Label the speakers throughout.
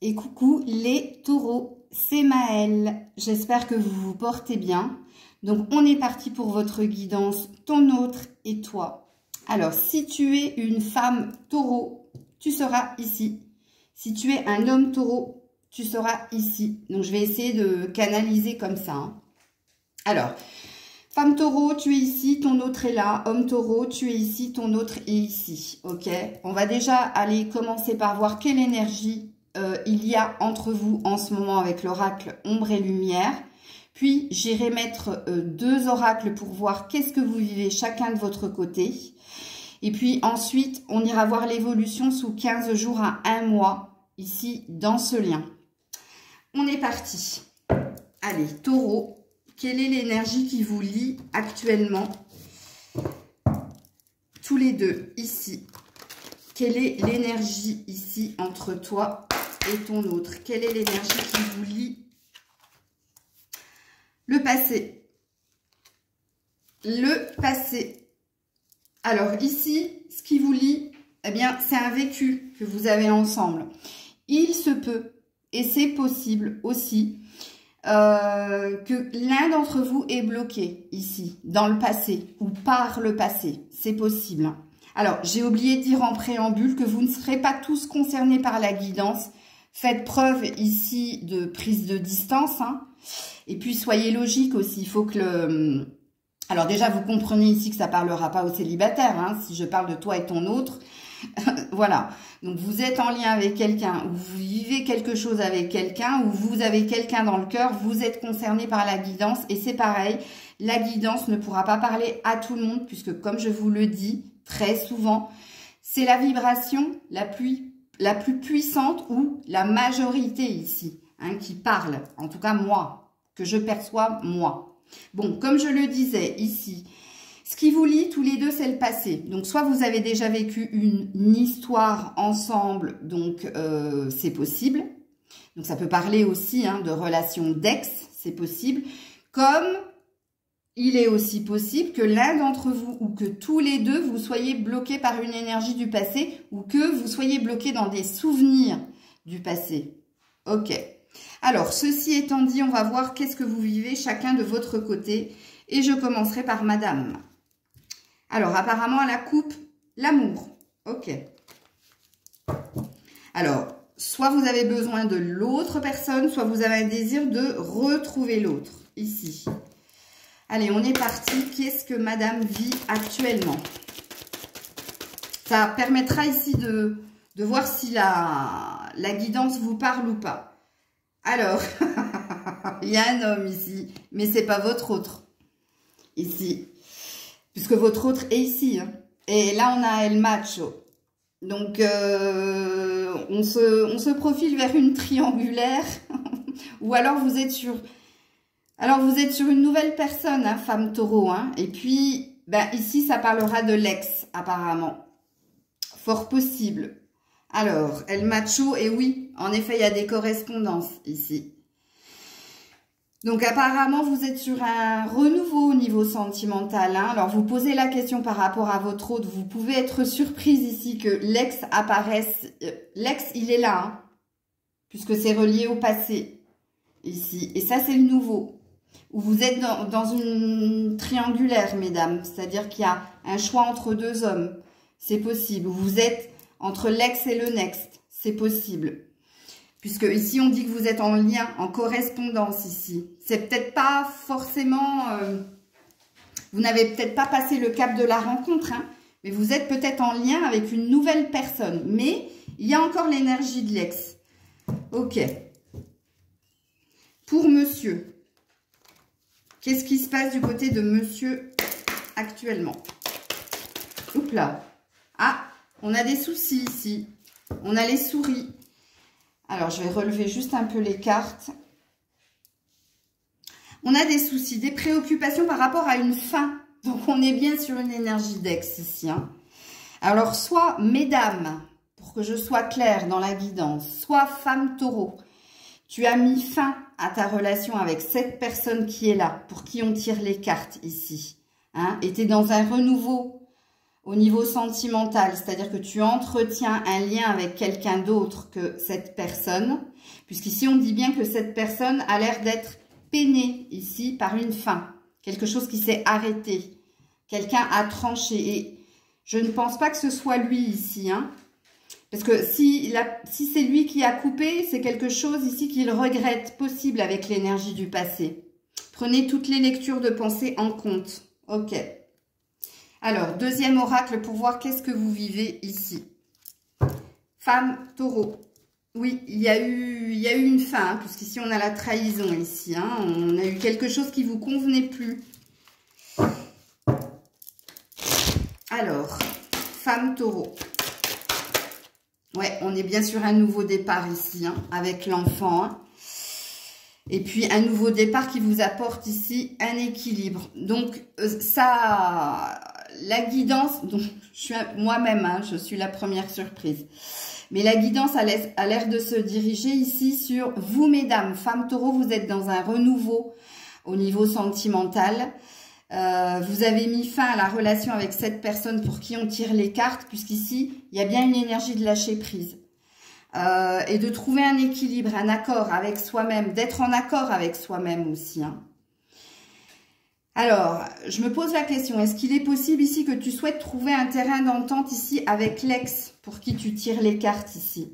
Speaker 1: Et coucou les taureaux, c'est Maëlle. J'espère que vous vous portez bien. Donc on est parti pour votre guidance, ton autre et toi. Alors si tu es une femme taureau, tu seras ici. Si tu es un homme taureau, tu seras ici. Donc je vais essayer de canaliser comme ça. Hein. Alors, femme taureau, tu es ici, ton autre est là. Homme taureau, tu es ici, ton autre est ici. Ok, on va déjà aller commencer par voir quelle énergie il y a entre vous en ce moment avec l'oracle ombre et lumière. Puis j'irai mettre deux oracles pour voir qu'est-ce que vous vivez chacun de votre côté. Et puis ensuite, on ira voir l'évolution sous 15 jours à 1 mois, ici dans ce lien. On est parti. Allez, taureau, quelle est l'énergie qui vous lie actuellement? Tous les deux, ici. Quelle est l'énergie ici entre toi et ton autre? Quelle est l'énergie qui vous lie? Le passé. Le passé. Alors ici, ce qui vous lie, eh bien, c'est un vécu que vous avez ensemble. Il se peut, et c'est possible aussi, que l'un d'entre vous est bloqué ici, dans le passé, ou par le passé. C'est possible. Alors, j'ai oublié de dire en préambule que vous ne serez pas tous concernés par la guidance. Faites preuve ici de prise de distance. Hein. Et puis, soyez logique aussi. Il faut que le... Alors déjà, vous comprenez ici que ça ne parlera pas aux célibataires. Hein, si je parle de toi et ton autre. Voilà. Donc, vous êtes en lien avec quelqu'un, ou vous vivez quelque chose avec quelqu'un, ou vous avez quelqu'un dans le cœur, vous êtes concerné par la guidance. Et c'est pareil, la guidance ne pourra pas parler à tout le monde, puisque comme je vous le dis très souvent, c'est la vibration la plus puissante ou la majorité ici, hein, qui parle. En tout cas, moi, que je perçois, moi. Bon, comme je le disais ici, ce qui vous lie tous les deux, c'est le passé. Donc, soit vous avez déjà vécu une histoire ensemble, donc c'est possible. Donc, ça peut parler aussi hein, de relations d'ex, c'est possible. Comme il est aussi possible que l'un d'entre vous ou que tous les deux, vous soyez bloqués par une énergie du passé ou que vous soyez bloqués dans des souvenirs du passé. Ok. Alors, ceci étant dit, on va voir qu'est-ce que vous vivez chacun de votre côté. Et je commencerai par madame. Alors, apparemment, la coupe, l'amour. Ok. Alors, soit vous avez besoin de l'autre personne, soit vous avez un désir de retrouver l'autre. Ici. Allez, on est parti. Qu'est-ce que madame vit actuellement? Ça permettra ici de voir si la guidance vous parle ou pas. Alors, il y a un homme ici, mais c'est pas votre autre. Ici. Puisque votre autre est ici. Hein. Et là, on a El Macho. Donc, on se profile vers une triangulaire. Ou alors, vous êtes sur... Alors, vous êtes sur une nouvelle personne, hein, femme taureau. Hein, et puis, ben, ici, ça parlera de l'ex, apparemment. Fort possible. Alors, El Macho, et oui, en effet, il y a des correspondances ici. Donc, apparemment, vous êtes sur un renouveau au niveau sentimental. Hein. Alors, vous posez la question par rapport à votre autre. Vous pouvez être surprise ici que l'ex apparaisse. L'ex, il est là, hein, puisque c'est relié au passé, ici. Et ça, c'est le nouveau. Où vous êtes dans une triangulaire, mesdames. C'est-à-dire qu'il y a un choix entre deux hommes. C'est possible. Vous êtes entre l'ex et le next. C'est possible. Puisque ici, on dit que vous êtes en lien, en correspondance ici. C'est peut-être pas forcément... vous n'avez peut-être pas passé le cap de la rencontre, hein, mais vous êtes peut-être en lien avec une nouvelle personne. Mais il y a encore l'énergie de l'ex. Ok. Pour monsieur... Qu'est-ce qui se passe du côté de monsieur actuellement? Oups là. Ah, on a des soucis ici. On a les souris. Alors, je vais relever juste un peu les cartes. On a des soucis, des préoccupations par rapport à une fin. Donc, on est bien sur une énergie d'ex ici. Hein. Alors, soit mesdames, pour que je sois claire dans la guidance, soit femme taureau. Tu as mis fin à ta relation avec cette personne qui est là, pour qui on tire les cartes ici. Hein, et tu es dans un renouveau au niveau sentimental, c'est-à-dire que tu entretiens un lien avec quelqu'un d'autre que cette personne, puisqu'ici on dit bien que cette personne a l'air d'être peinée ici par une fin, quelque chose qui s'est arrêté, quelqu'un a tranché, et je ne pense pas que ce soit lui ici, hein, parce que si c'est lui qui a coupé, c'est quelque chose ici qu'il regrette, possible avec l'énergie du passé. Prenez toutes les lectures de pensée en compte, ok. Alors, deuxième oracle pour voir qu'est-ce que vous vivez ici. Femme, taureau. Oui, il y a eu une fin, hein, puisqu'ici on a la trahison ici. Hein, on a eu quelque chose qui ne vous convenait plus. Alors, femme, taureau. Ouais, on est bien sur un nouveau départ ici, hein, avec l'enfant. Hein. Et puis, un nouveau départ qui vous apporte ici un équilibre. Donc, ça... La guidance, donc je suis moi-même, hein, je suis la première surprise. Mais la guidance a l'air de se diriger ici sur vous, mesdames. Femmes taureau, vous êtes dans un renouveau au niveau sentimental. Vous avez mis fin à la relation avec cette personne pour qui on tire les cartes, puisqu'ici, il y a bien une énergie de lâcher prise. Et de trouver un équilibre, un accord avec soi-même, d'être en accord avec soi-même aussi, hein. Alors, je me pose la question, est-ce qu'il est possible ici que tu souhaites trouver un terrain d'entente ici avec l'ex pour qui tu tires les cartes ici?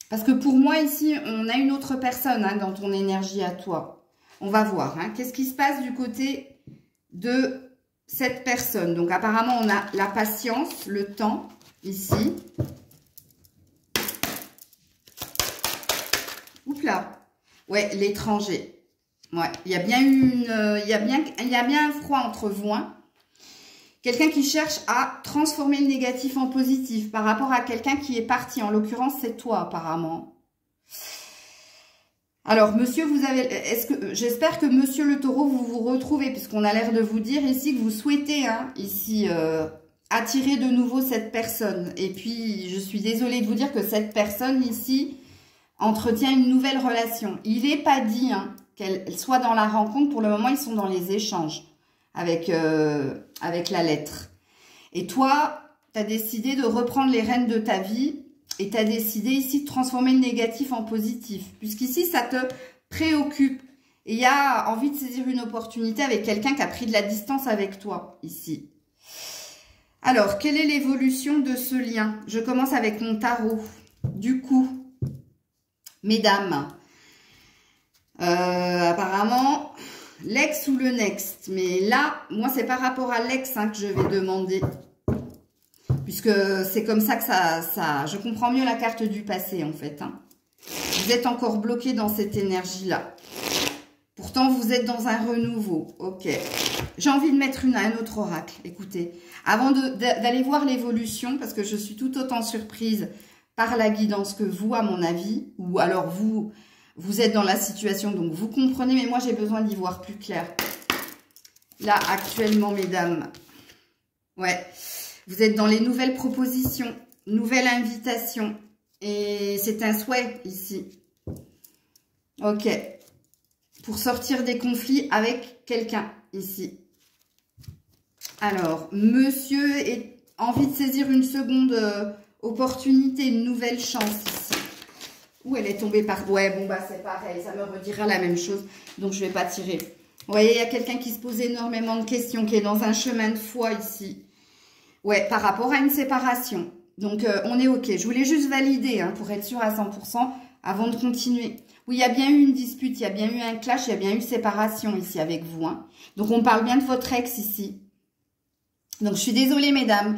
Speaker 1: Parce que pour moi ici, on a une autre personne, hein, dans ton énergie à toi. On va voir, hein, qu'est-ce qui se passe du côté de cette personne. Donc apparemment, on a la patience, le temps ici. Oups là. Ouais, l'étranger. Ouais, il y a bien il y a bien un froid entre vous, hein. Quelqu'un qui cherche à transformer le négatif en positif par rapport à quelqu'un qui est parti. En l'occurrence, c'est toi apparemment. Alors, monsieur, j'espère que monsieur le taureau, vous vous retrouvez, puisqu'on a l'air de vous dire ici que vous souhaitez, hein, ici, attirer de nouveau cette personne. Et puis, je suis désolée de vous dire que cette personne ici entretient une nouvelle relation. Il n'est pas dit, hein, qu'elle soit dans la rencontre. Pour le moment, ils sont dans les échanges avec la lettre. Et toi, tu as décidé de reprendre les rênes de ta vie et tu as décidé ici de transformer le négatif en positif. Puisqu'ici, ça te préoccupe. Et il y a envie de saisir une opportunité avec quelqu'un qui a pris de la distance avec toi ici. Alors, quelle est l'évolution de ce lien? Je commence avec mon tarot. Du coup, mesdames, apparemment, l'ex ou le next. Mais là, moi, c'est par rapport à l'ex, hein, que je vais demander. Puisque c'est comme ça que je comprends mieux la carte du passé, en fait. Hein. Vous êtes encore bloqué dans cette énergie-là. Pourtant, vous êtes dans un renouveau. Ok. J'ai envie de mettre un autre oracle. Écoutez, avant d'aller voir l'évolution, parce que je suis tout autant surprise par la guidance que vous, à mon avis, ou alors vous êtes dans la situation, donc vous comprenez, mais moi, j'ai besoin d'y voir plus clair. Là, actuellement, mesdames, ouais, vous êtes dans les nouvelles propositions, nouvelles invitations, et c'est un souhait ici. Ok. Pour sortir des conflits avec quelqu'un ici. Alors, monsieur a envie de saisir une seconde opportunité, une nouvelle chance ici. Ouh, elle est tombée par... Ouais, bon, bah c'est pareil, ça me redira la même chose, donc je ne vais pas tirer. Vous voyez, il y a quelqu'un qui se pose énormément de questions, qui est dans un chemin de foi ici. Ouais, par rapport à une séparation. Donc, on est OK. Je voulais juste valider, hein, pour être sûr à 100% avant de continuer. Oui, il y a bien eu une dispute, il y a bien eu un clash, il y a bien eu séparation ici avec vous. Hein. Donc, on parle bien de votre ex ici. Donc, je suis désolée, mesdames.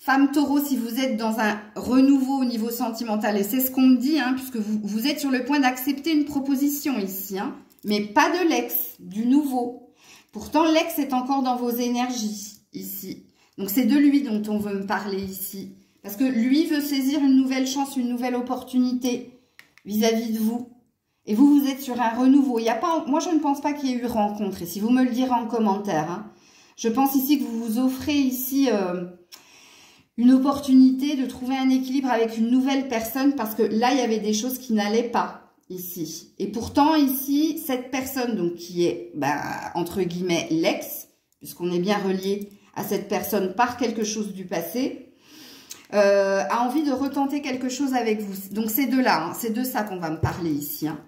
Speaker 1: Femme taureau, si vous êtes dans un renouveau au niveau sentimental, et c'est ce qu'on me dit, hein, puisque vous êtes sur le point d'accepter une proposition ici, hein, mais pas de l'ex, du nouveau. Pourtant, l'ex est encore dans vos énergies ici. Donc, c'est de lui dont on veut me parler ici. Parce que lui veut saisir une nouvelle chance, une nouvelle opportunité vis-à-vis de vous. Et vous êtes sur un renouveau. Il y a pas, moi, je ne pense pas qu'il y ait eu rencontre. Et si vous me le direz en commentaire, hein, je pense ici que vous vous offrez ici une opportunité de trouver un équilibre avec une nouvelle personne. Parce que là, il y avait des choses qui n'allaient pas ici. Et pourtant, ici, cette personne donc qui est, bah, entre guillemets, l'ex, puisqu'on est bien relié à cette personne par quelque chose du passé, a envie de retenter quelque chose avec vous. Donc c'est de là, hein, c'est de ça qu'on va me parler ici. Hein.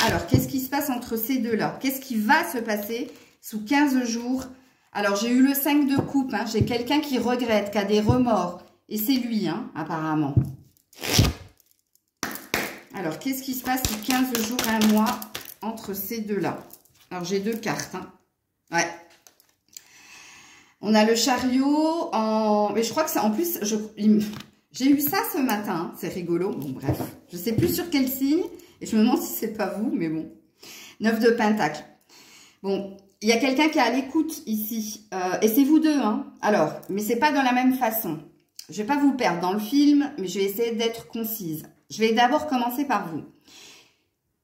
Speaker 1: Alors, qu'est-ce qui se passe entre ces deux-là? Qu'est-ce qui va se passer sous 15 jours? Alors, j'ai eu le 5 de coupe, hein, j'ai quelqu'un qui regrette, qui a des remords, et c'est lui, hein, apparemment. Alors, qu'est-ce qui se passe sous 15 jours, un mois, entre ces deux-là? Alors, j'ai 2 cartes, hein. Ouais. On a le chariot en... Mais je crois que c'est... En plus, j'ai eu ça ce matin. Hein. C'est rigolo. Bon, bref. Je ne sais plus sur quel signe. Et je me demande si c'est pas vous, mais bon. 9 de Pentacle. Bon, il y a quelqu'un qui est à l'écoute ici. Et c'est vous deux, hein. Alors, mais c'est pas de la même façon. Je vais pas vous perdre dans le film, mais je vais essayer d'être concise. Je vais d'abord commencer par vous.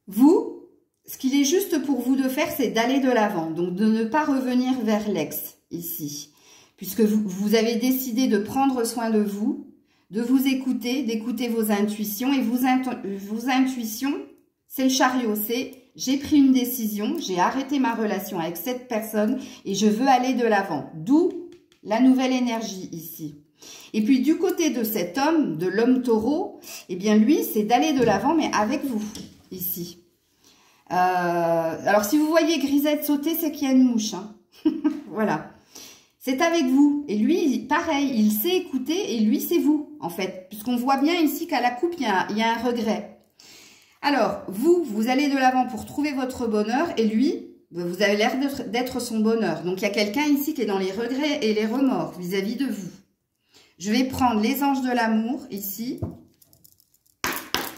Speaker 1: Vous, ce qu'il est juste pour vous de faire, c'est d'aller de l'avant. Donc, de ne pas revenir vers l'ex. Ici, puisque vous avez décidé de prendre soin de vous, de vous écouter, d'écouter vos intuitions, et vos intuitions, c'est le chariot, c'est j'ai pris une décision, j'ai arrêté ma relation avec cette personne et je veux aller de l'avant, d'où la nouvelle énergie ici. Et puis du côté de cet homme, de l'homme taureau, eh bien lui, c'est d'aller de l'avant, mais avec vous, ici. Alors si vous voyez grisette sauter, c'est qu'il y a une mouche, hein. Voilà. C'est avec vous. Et lui, pareil, il sait écouter et lui, c'est vous, en fait. Puisqu'on voit bien ici qu'à la coupe, il y a un regret. Alors, vous allez de l'avant pour trouver votre bonheur et lui, vous avez l'air d'être son bonheur. Donc, il y a quelqu'un ici qui est dans les regrets et les remords vis-à-vis de vous. Je vais prendre les anges de l'amour, ici.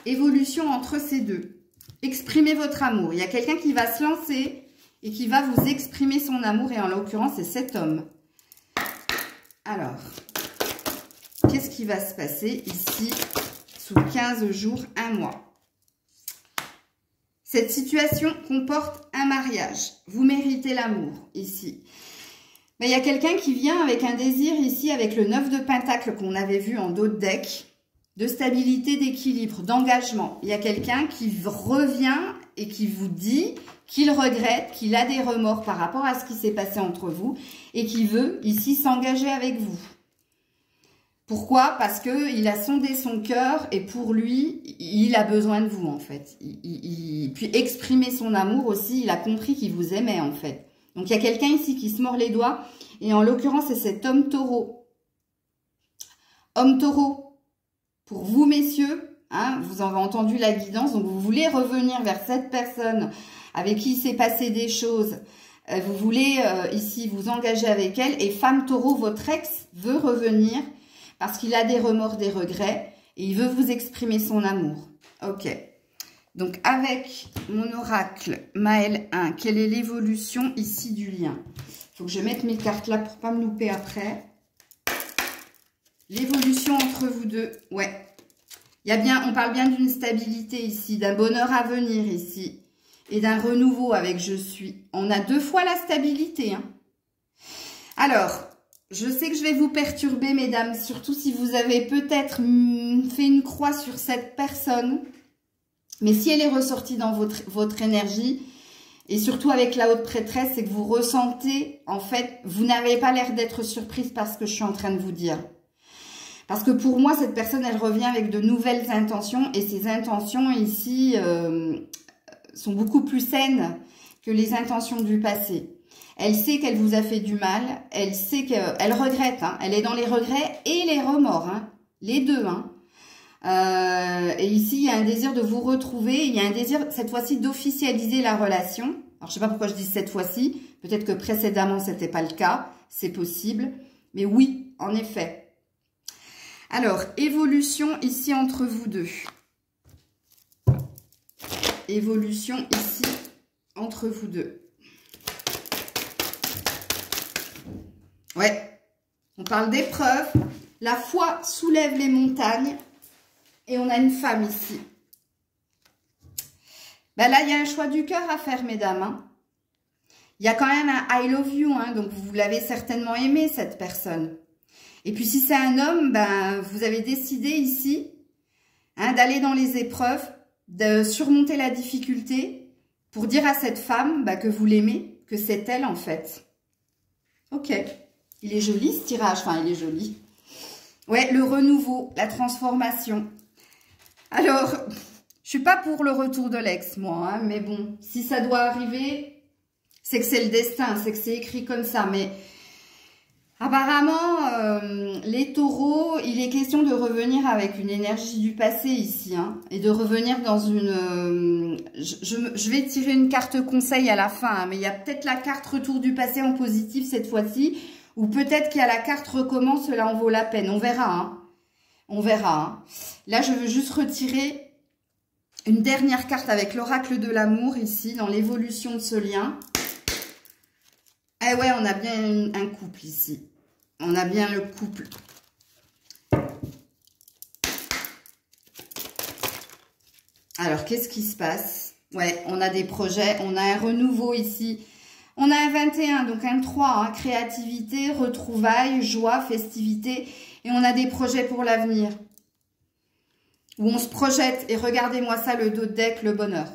Speaker 1: Évolution entre ces deux. Exprimez votre amour. Il y a quelqu'un qui va se lancer et qui va vous exprimer son amour. Et en l'occurrence, c'est cet homme. Alors, qu'est-ce qui va se passer ici sous 15 jours, un mois? Cette situation comporte un mariage. Vous méritez l'amour ici. Mais il y a quelqu'un qui vient avec un désir ici, avec le 9 de Pentacle qu'on avait vu en dos de deck, de stabilité, d'équilibre, d'engagement. Il y a quelqu'un qui revient et qui vous dit qu'il regrette, qu'il a des remords par rapport à ce qui s'est passé entre vous et qui veut ici s'engager avec vous. Pourquoi? Parce qu'il a sondé son cœur et pour lui, il a besoin de vous en fait. Puis exprimer son amour aussi, il a compris qu'il vous aimait en fait. Donc il y a quelqu'un ici qui se mord les doigts et en l'occurrence c'est cet homme taureau. Homme taureau, pour vous messieurs, hein, vous avez entendu la guidance, donc vous voulez revenir vers cette personne avec qui il s'est passé des choses, vous voulez ici vous engager avec elle, et femme taureau, votre ex veut revenir parce qu'il a des remords, des regrets, et il veut vous exprimer son amour. Ok, donc avec mon oracle Maël 1, quelle est l'évolution ici du lien? Il faut que je mette mes cartes là pour pas me louper après. L'évolution entre vous deux, ouais. Il y a bien, on parle bien d'une stabilité ici, d'un bonheur à venir ici. Et d'un renouveau avec je suis. On a 2 fois la stabilité. Hein. Alors, je sais que je vais vous perturber, mesdames, surtout si vous avez peut-être fait une croix sur cette personne. Mais si elle est ressortie dans votre énergie, et surtout avec la haute prêtresse, c'est que vous ressentez, en fait, vous n'avez pas l'air d'être surprise par ce que je suis en train de vous dire. Parce que pour moi, cette personne, elle revient avec de nouvelles intentions, et ces intentions ici... sont beaucoup plus saines que les intentions du passé. Elle sait qu'elle vous a fait du mal, elle sait qu'elle regrette, hein, elle est dans les regrets et les remords, hein, les deux. Hein. Et ici, il y a un désir de vous retrouver, il y a un désir cette fois-ci d'officialiser la relation. Alors, je ne sais pas pourquoi je dis cette fois-ci, peut-être que précédemment, ce n'était pas le cas, c'est possible, mais oui, en effet. Alors, évolution ici entre vous deux. Évolution ici entre vous deux. Ouais, on parle d'épreuve. La foi soulève les montagnes et on a une femme ici. Ben là, il y a un choix du cœur à faire, mesdames. Hein. Il y a quand même un I love you, hein, donc vous l'avez certainement aimé, cette personne. Et puis si c'est un homme, ben, vous avez décidé ici hein, d'aller dans les épreuves, de surmonter la difficulté pour dire à cette femme bah, que vous l'aimez, que c'est elle en fait. Ok, Il est joli ce tirage, enfin il est joli. Ouais, le renouveau, la transformation. Alors, je suis pas pour le retour de l'ex, moi, hein, mais bon, si ça doit arriver, c'est que c'est le destin, c'est que c'est écrit comme ça. Mais apparemment, les taureaux, il est question de revenir avec une énergie du passé ici, hein, et de revenir dans une... je vais tirer une carte conseil à la fin, hein, mais il y a peut-être la carte retour du passé en positif cette fois-ci, ou peut-être qu'il y a la carte recommence, cela en vaut la peine. On verra, hein. On verra. Hein. Là, je veux juste retirer une dernière carte avec l'oracle de l'amour ici, dans l'évolution de ce lien. Eh ouais, on a bien un couple ici. On a bien le couple. Alors, qu'est-ce qui se passe? Ouais, on a des projets, on a un renouveau ici. On a un 21, donc un 3, hein, créativité, retrouvailles, joie, festivité. Et on a des projets pour l'avenir. Où on se projette. Et regardez-moi ça, le dos de deck, le bonheur.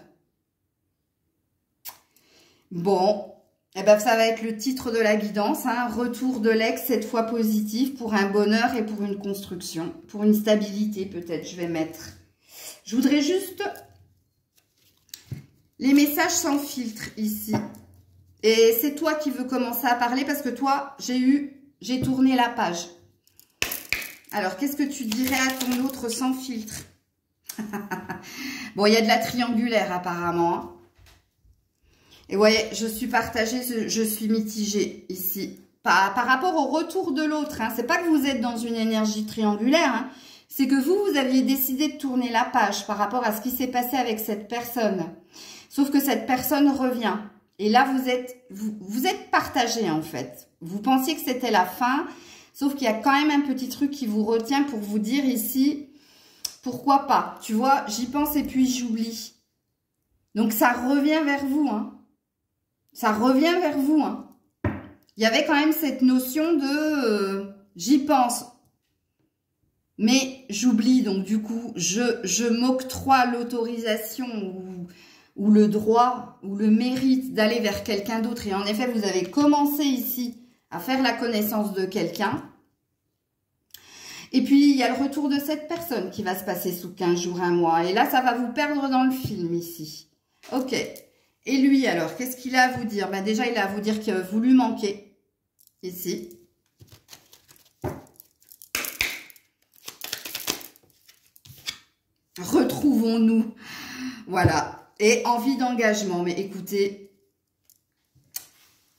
Speaker 1: Bon, eh ben, ça va être le titre de la guidance. Hein, retour de l'ex, cette fois positif, pour un bonheur et pour une construction. Pour une stabilité, peut-être, je vais mettre. Je voudrais juste les messages sans filtre ici. Et c'est toi qui veux commencer à parler parce que toi, j'ai tourné la page. Alors, qu'est-ce que tu dirais à ton autre sans filtre? Bon, il y a de la triangulaire apparemment. Hein. Et vous voyez, je suis partagée, je suis mitigée ici. Par rapport au retour de l'autre. Hein. C'est pas que vous êtes dans une énergie triangulaire. Hein. C'est que vous aviez décidé de tourner la page par rapport à ce qui s'est passé avec cette personne. Sauf que cette personne revient. Et là, vous êtes partagé en fait. Vous pensiez que c'était la fin, sauf qu'il y a quand même un petit truc qui vous retient pour vous dire ici, pourquoi pas. Tu vois, j'y pense et puis j'oublie. Donc ça revient vers vous. Hein. Ça revient vers vous. Hein. Il y avait quand même cette notion de j'y pense, mais j'oublie. Donc du coup, je m'octroie l'autorisation ou le droit, ou le mérite d'aller vers quelqu'un d'autre. Et en effet, vous avez commencé ici à faire la connaissance de quelqu'un. Et puis, il y a le retour de cette personne qui va se passer sous 15 jours, un mois. Et là, ça va vous perdre dans le film ici. Ok. Et lui, alors, qu'est-ce qu'il a à vous dire? Ben, déjà, il a à vous dire que vous lui manquez. Ici. Retrouvons-nous. Voilà. Et envie d'engagement. Mais écoutez.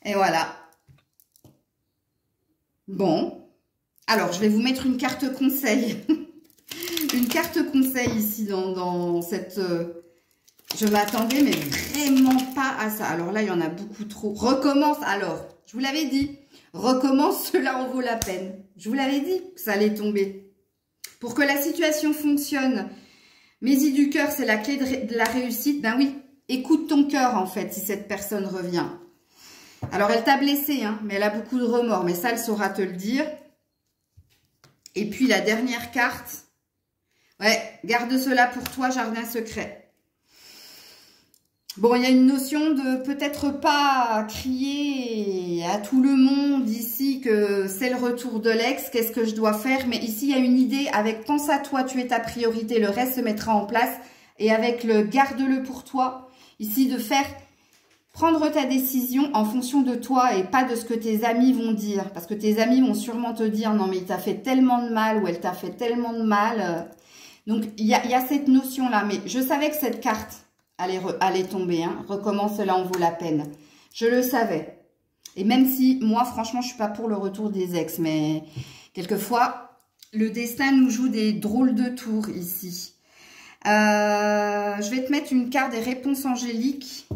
Speaker 1: Et voilà. Bon. Alors, je vais vous mettre une carte conseil. Une carte conseil ici dans cette... je m'attendais, mais vraiment pas à ça. Alors là, il y en a beaucoup trop. Recommence. Alors, je vous l'avais dit. Recommence, cela en vaut la peine. Je vous l'avais dit que ça allait tomber. Pour que la situation fonctionne... Maisie du cœur, c'est la clé de la réussite. Ben oui, écoute ton cœur en fait, si cette personne revient. Alors, elle t'a blessé, hein, mais elle a beaucoup de remords. Mais ça, elle saura te le dire. Et puis, la dernière carte. Ouais, garde cela pour toi, jardin secret. Bon, il y a une notion de peut-être pas crier à tout le monde ici que c'est le retour de l'ex, qu'est-ce que je dois faire. Mais ici, il y a une idée avec pense à toi, tu es ta priorité, le reste se mettra en place. Et avec le garde-le pour toi, ici de faire prendre ta décision en fonction de toi et pas de ce que tes amis vont dire. Parce que tes amis vont sûrement te dire non mais il t'a fait tellement de mal ou elle t'a fait tellement de mal. Donc, il y a cette notion-là. Mais je savais que cette carte... allez tomber, hein. Recommence, cela en vaut la peine. Je le savais. Et même si, moi, franchement, je suis pas pour le retour des ex, mais quelquefois, le destin nous joue des drôles de tours ici. Je vais te mettre une carte des réponses angéliques,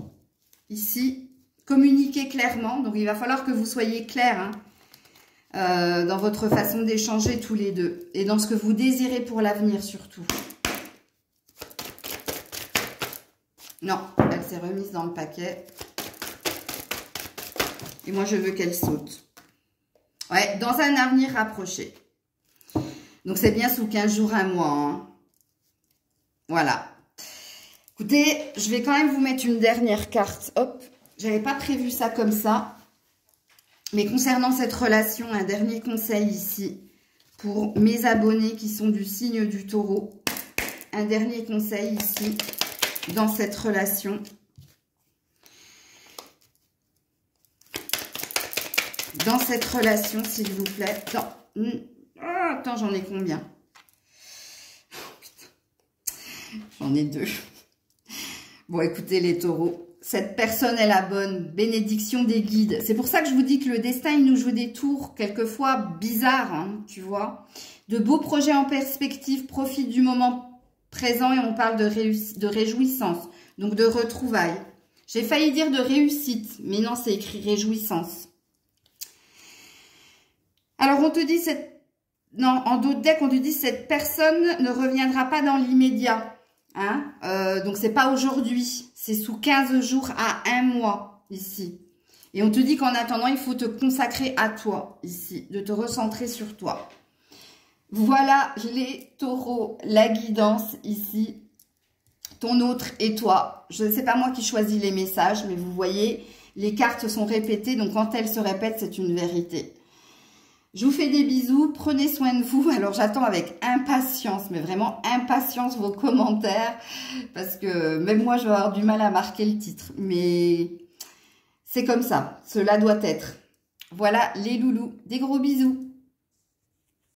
Speaker 1: ici. Communiquez clairement, donc il va falloir que vous soyez clairs, hein, dans votre façon d'échanger tous les deux. Et dans ce que vous désirez pour l'avenir, surtout. Non, elle s'est remise dans le paquet. Et moi, je veux qu'elle saute. Ouais, dans un avenir rapproché. Donc, c'est bien sous 15 jours, un mois. Hein. Voilà. Écoutez, je vais quand même vous mettre une dernière carte. Hop, j'avais pas prévu ça comme ça. Mais concernant cette relation, un dernier conseil ici pour mes abonnés qui sont du signe du Taureau. Un dernier conseil ici dans cette relation. Dans cette relation, s'il vous plaît. Attends, j'en ai combien? J'en ai 2. Bon, écoutez les taureaux. Cette personne est la bonne. Bénédiction des guides. C'est pour ça que je vous dis que le destin, il nous joue des tours quelquefois bizarres, hein, tu vois. De beaux projets en perspective. Profite du moment présent et on parle de réjouissance. Donc de retrouvailles. J'ai failli dire de réussite, mais non, c'est écrit réjouissance. Alors, on te dit en d'autres decks, on te dit cette personne ne reviendra pas dans l'immédiat. Hein? Donc, c'est pas aujourd'hui. C'est sous 15 jours à 1 mois, ici. Et on te dit qu'en attendant, il faut te consacrer à toi, ici. De te recentrer sur toi. Voilà les taureaux, la guidance, ici. Ton autre et toi. Je ne sais pas moi qui choisis les messages, mais vous voyez, les cartes sont répétées. Donc, quand elles se répètent, c'est une vérité. Je vous fais des bisous, prenez soin de vous. Alors, j'attends avec impatience, mais vraiment impatience vos commentaires. Parce que même moi, je vais avoir du mal à marquer le titre. Mais c'est comme ça, cela doit être. Voilà les loulous, des gros bisous.